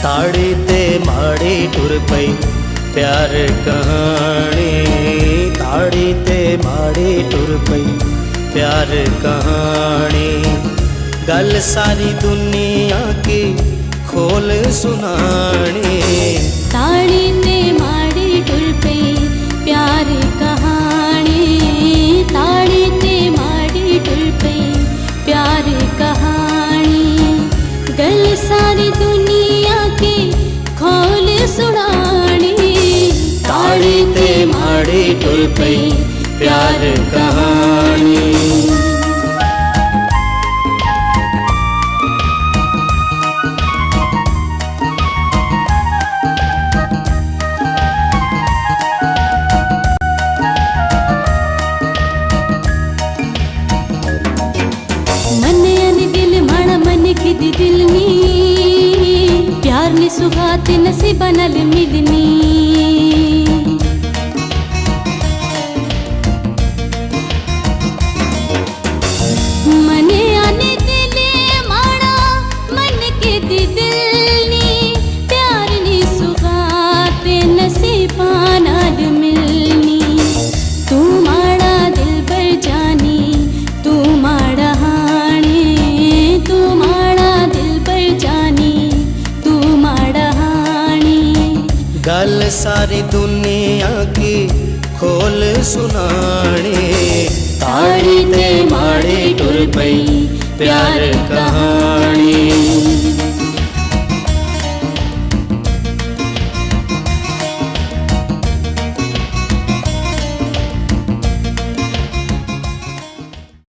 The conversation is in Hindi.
ताड़ी ते माड़ी टुर पई प्यार कहानी, ताड़ी ते माड़ी टुर पई प्यार कहानी। गल सारी दुनिया की खोल सुनानी। ताड़ी ते माड़ी टुर पई प्यार कहानी, ताड़ी ते माड़ी टुर पई प्यार कहानी। गल सारी दुनिया की खोल सुनानी। ताड़ी ते माड़ी टुर पई प्यार कहानी। दिल नी प्यार ने सुहात नसीब नल मिलनी। मने आने दिल माड़ा मन के दिल नी प्यार ने सुहात नसीब नल मिलनी। तू माड़ा दिल पर जानी, तू माड़ा हानी, तू गल सारी दुनिया की खोल सुनानी। ताड़ी ते माड़ी टुर पई प्यार कहानी।